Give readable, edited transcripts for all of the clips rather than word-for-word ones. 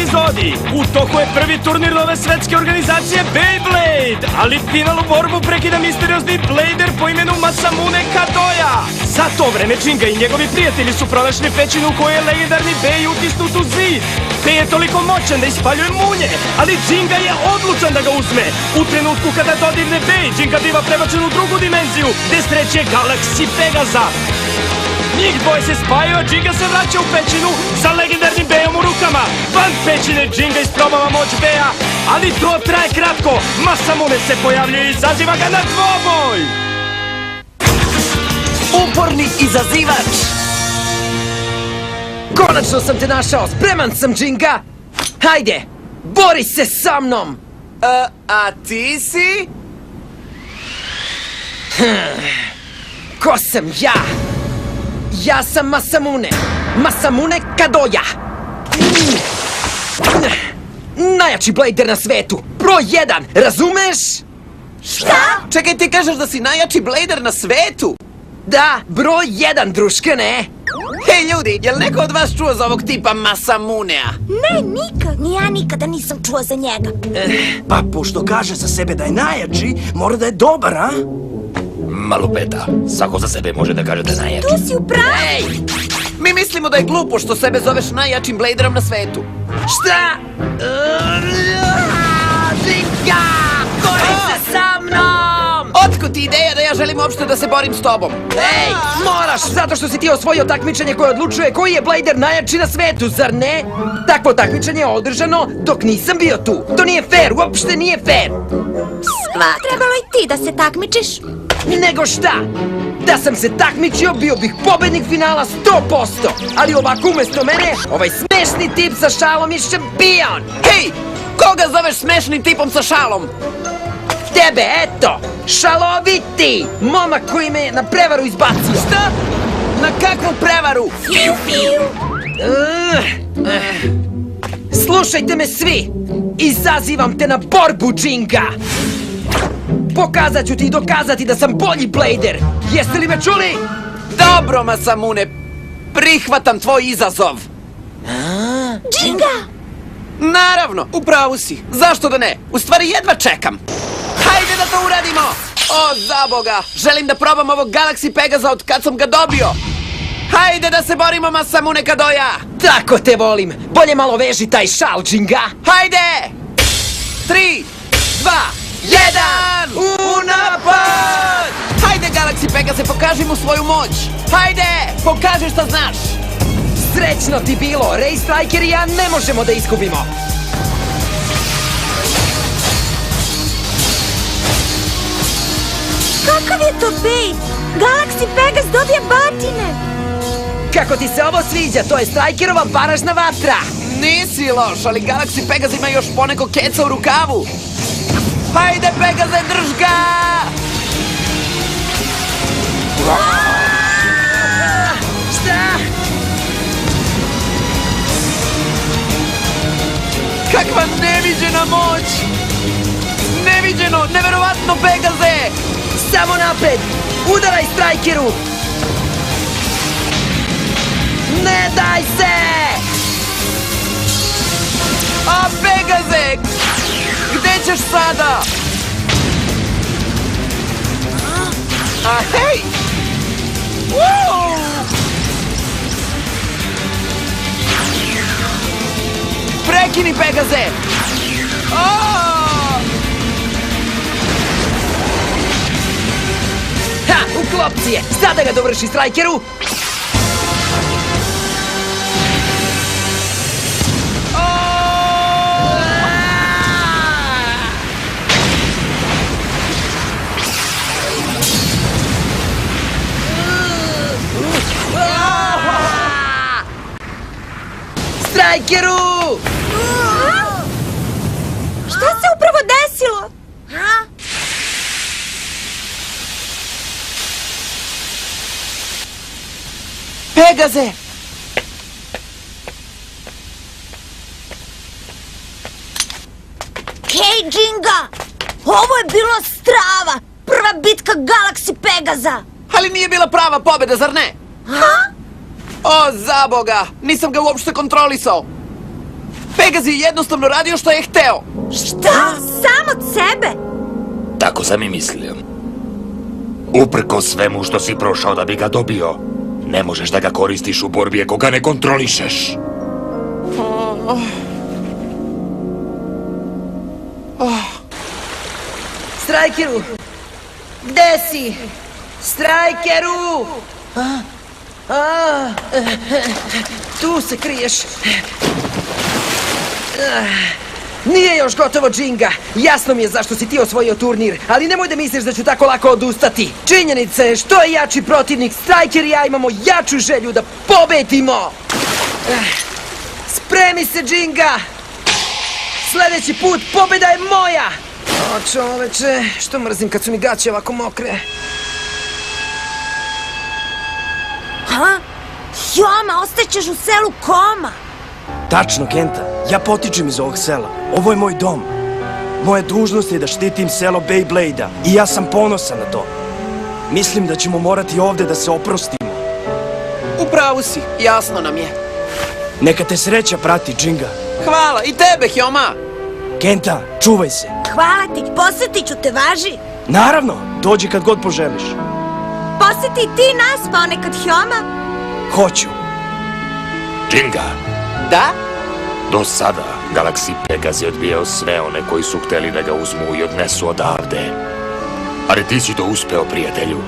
epizodi. U toku je prvi turnir nove svetske organizacije Beyblade, ali finalnu borbu prekida misteriozni Blader po imenu Masamune Kadoya. Za to vreme Jinga i njegovi prijatelji su pronašli pećinu u kojoj je legendarni Bey utisnut u zid. Bey je toliko moćan da ispaljuje munje, ali Jinga je odlučan da ga uzme. U trenutku kada dodirne Bey, Jinga biva prebačen u drugu dimenziju, gde sreće Galaxy Pegaza. Njih dvoje se spajaju, a Jinga se vraća u pećinu sa legendarnim Beyom u rukama. Van pećine Jinga isprobava moć Beya, ali to traje kratko. Masamune se pojavljuje i izaziva ga na dvoboj. Uporni izazivač! Konačno sam te našao, spreman sam, Jinga! Hajde, bori se sa mnom! A ti si? Ko sam ja? Ja sam Masamune! Masamune Kadoya! Najjači Blader na svetu! Broj 1, razumeš? Šta? Čekaj, ti kažeš da si najjači Blader na svetu? Da, broj 1, druškane! Hej ljudi, jel neko od vas čuo za ovog tipa Masamunea? Ne, nikad. Ni ja nikada nisam čuo za njega. Pa, pošto kaže za sebe da je najjači, mora da je dobar, a? Malupeta, svako za sebe može da kaže da je najjači. Tu si u pravu. Ej! Mi mislimo da je glupo što sebe zoveš najjačim Bladerom na svetu. Šta? Jinga! Bori se sa mnom! Otkud ti ideja da ja želim uopšte da se borim s tobom? Ej, moraš, zato što si ti osvojio takmičenje koje odlučuje koji je Blader najjači na svetu, zar ne? Takvo takmičenje je održano dok nisam bio tu. To nije fair, uopšte nije fair. Trebalo i ti da se takmičiš. Nego šta? Da sam se takmičio, bio bih pobednik finala 100%. Ali ovako umesto mene, ovaj smešni tip sa šalom je šampion. Hej! Koga zoveš smešnim tipom sa šalom? Tebe, eto! Šaloviti! Momak koji me na prevaru izbacio. Šta? Na kakvu prevaru? Fiu, fiu. Slušajte me svi! Izazivam te na borbu, Jinga! Pokazat ću ti i dokazati da sam bolji Blader! Jeste li me čuli? Dobro, Masamune, prihvatam tvoj izazov. Jinga! Naravno, upravo si. Zašto da ne? U stvari jedva čekam. Hajde da to uradimo! O, zaboga! Želim da probam ovog Galaxy Pegaza od kad sam ga dobio! Hajde da se borimo, Masamune Kadoya! Tako te volim! Bolje malo veži taj šal, Jinga! Hajde! 3, 2, 1! U napad! Hajde, Galaxy Pegaze, pokaži mu svoju moć! Hajde! Pokaži šta znaš! Srećno ti bilo! Ray Striker i ja ne možemo da izgubimo! Kakav je to Bey? Galaxy Pegas dobije batine. Kako ti se ovo sviđa? To je Strikerova baražna vatra! Nisi loš, ali Galaxy Pegaz ima još poneko keca u rukavu! Hajde, Pegaze, drž ga! Šta? Kakva neviđena moć! Neviđeno, neverovatno, Pegaze! Samo napred! Udaraj Strikeru! Ne daj se! A, Pegaze! Gde ćeš sada? A, hej! Wow! Prekini, Pegaze! Ha! U klopci je! Sada ga dovrši Strikeru! Strikeru! Šta se upravo desilo? Pegaze! Hej, Jinga! Ovo je bilo strava! Prva bitka Galaxy Pegaza! Ali nije bila prava pobjeda, zar ne? Ha? O, zaboga! Nisam ga uopšte kontrolisao! Pegaz je jednostavno radio što je hteo. Šta? Sam od sebe? Tako sam i mislio. Uprko svemu što si prošao da bi ga dobio, ne možeš da ga koristiš u borbi ako ga ne kontrolišeš. Strajkeru! Gde si? Strajkeru! Tu se kriješ. Nije još gotovo, Džinga. Jasno mi je zašto si ti osvojio turnir, ali nemoj da misliš da ću tako lako odustati. Činjenica je, što je jači protivnik, Strajker i ja imamo jaču želju da pobedimo. Spremi se, Džinga! Sljedeći put pobjeda je moja! O, čoveče, što mrzim kad su mi gaće ovako mokre. Ha? Hjoma, ostaćeš u selu Koma. Tačno, Kenta. Ja potičem iz ovog sela. Ovo je moj dom. Moja dužnost je da štitim selo Beyblade-a i ja sam ponosan na to. Mislim da ćemo morati ovdje da se oprostimo. Upravo si, jasno nam je. Neka te sreća prati, Džinga. Hvala, i tebe, Hjoma. Kenta, čuvaj se. Hvala ti, posjetit ću te, važi. Naravno, dođi kad god poželiš. Posjeti ti nas ponekad, Hjoma. Hoću. Džinga, Da? do sada Galaxy Pegaz je odbijao sve one koji su hteli da ga uzmu i odnesu odavde. Ali ti si to uspeo, prijatelju.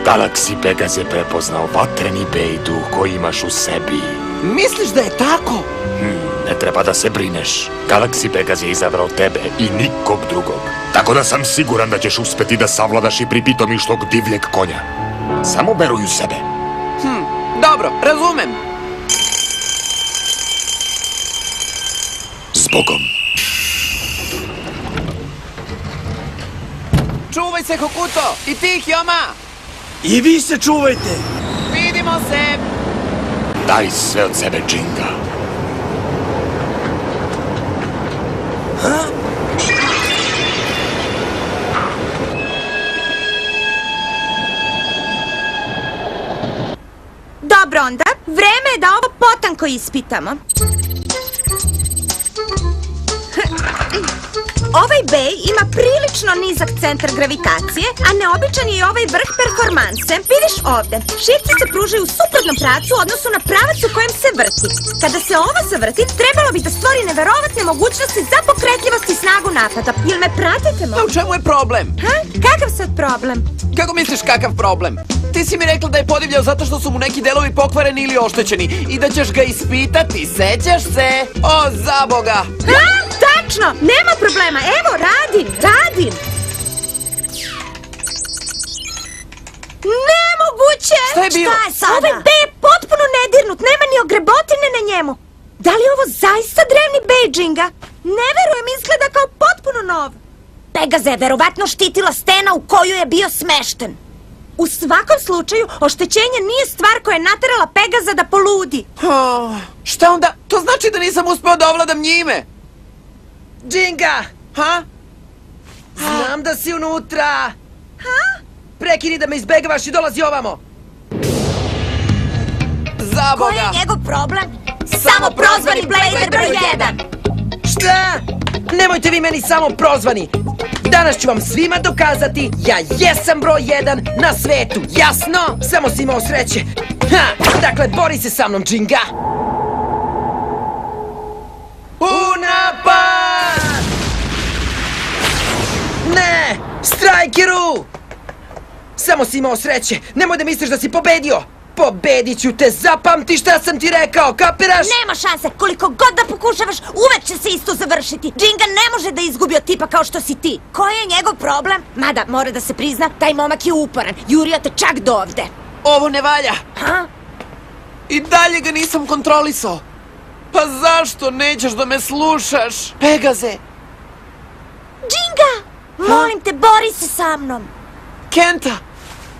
Galaxy Pegaz je prepoznao vatreni bej duh koji imaš u sebi. Misliš da je tako? Ne treba da se brineš. Galaxy Pegaz je izabrao tebe i nikog drugog. Tako da sam siguran da ćeš uspeti da savladaš i pripitomiš tog divljeg konja. Samo veruj u sebe. Dobro, razumem. Zbogom. Čuvaj se, Hokuto! I ti, Hjoma! I vi se čuvajte. Vidimo se! Daj sve od sebe, Džinga. Dobro onda, vreme je da ovo potanko ispitamo. Ovaj bej ima prilično nizak centar gravitacije, a neobičan je i ovaj vrh performanse. Vidiš ovde, šipci se pružaju u suprotnom pravcu u odnosu na pravac u kojem se vrti. Kada se ovo zavrti, trebalo bi da stvori neverovatne mogućnosti za pokretljivost i snagu napada. Jel me pratite, A u čemu je problem? Ha? Kakav sad problem? Kako misliš kakav problem? Ti si mi rekla da je podivljao zato što su mu neki delovi pokvareni ili oštećeni i da ćeš ga ispitati, sećaš se? O, zaboga! Ha? Tačno, nema problema, evo, radim. Nemoguće! Šta je bilo? Šta je sada? Ovaj bej je potpuno nedirnut, nema ni ogrebotine na njemu. Da li je ovo zaista drevni bej, Džinga? Ne verujem, izgleda kao potpuno nov. Pegaza je verovatno štitila stena u koju je bio smešten. U svakom slučaju, oštećenje nije stvar koja je naterala Pegaza da poludi. Šta onda? To znači da nisam uspeo da ovladam njime. Džinga! Ha? Znam da si unutra! Prekini da me izbegavaš i dolazi ovamo! Zaboga! Koji je njegov problem? Samo prozvani Blader broj 1! Šta? Nemojte vi meni samo prozvani! Danas ću vam svima dokazati, ja jesam broj 1 na svetu, jasno? Samo si imao sreće. Dakle, bori se sa mnom, Džinga! U napad! Ne! Strajkeru! Samo si imao sreće, nemoj da misliš da si pobedio! Pobedit ću te, zapamti šta sam ti rekao, kapiraš? Nema šanse, koliko god da pokušavaš, uvek će se isto završiti. Džinga ne može da izgubi od tipa kao što si ti. Koji je njegov problem? Mada, mora da se prizna, taj momak je uporan. Jurio te čak do ovde. Ovo ne valja. Ha? I dalje ga nisam kontrolisao. Pa zašto nećeš da me slušaš, Pegaze? Džinga! Molim te, bori se sa mnom. Kenta!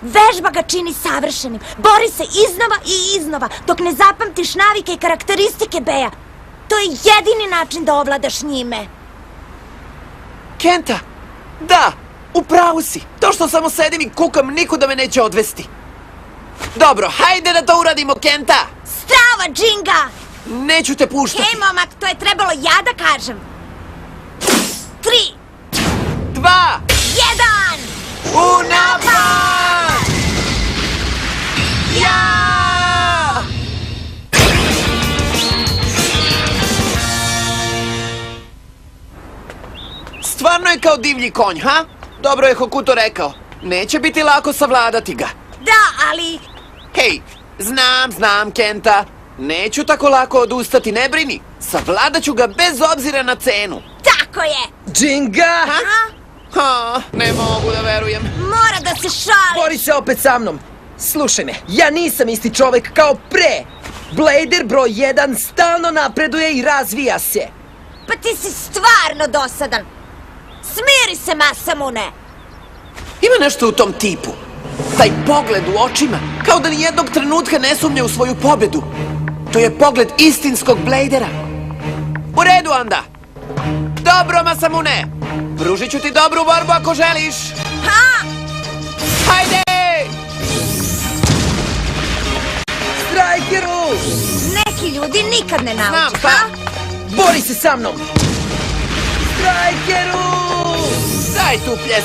Vežba ga čini savršenim. Bori se iznova i iznova, dok ne zapamtiš navike i karakteristike beja. To je jedini način da ovladaš njime. Kenta! Da, upravo si. To što samo sedim i kukam, nikuda me neće odvesti. Dobro, hajde da to uradimo, Kenta! Strava, Džinga! Neću te puštati. Hej, momak, to je trebalo ja da kažem. 3, 2, 1! u napad! Ja! Stvarno je kao divlji konj, ha? Dobro je Hokuto rekao. Neće biti lako savladati ga. Da, ali... Hej, znam, Kenta. Neću tako lako odustati, ne brini. Savladat ću ga bez obzira na cenu. Tako je! Džinga! Ha, ne mogu da verujem. Mora da se šali! Bori se opet sa mnom. Slušaj me, ja nisam isti čovek kao pre. Blader broj 1 stalno napreduje i razvija se. Pa ti si stvarno dosadan. Smiri se, Masamune! Ima nešto u tom tipu. Taj pogled u očima, kao da nijednog trenutka ne sumnja u svoju pobedu. To je pogled istinskog Bladera. U redu onda. Dobro, Masamune. Pružit ću ti dobru borbu ako želiš. Ha! Hajde! Strajkeru! Neki ljudi nikad ne Znam, nauče, pa. ha? Bori se sa mnom! Strajkeru! Daj tu pljeska.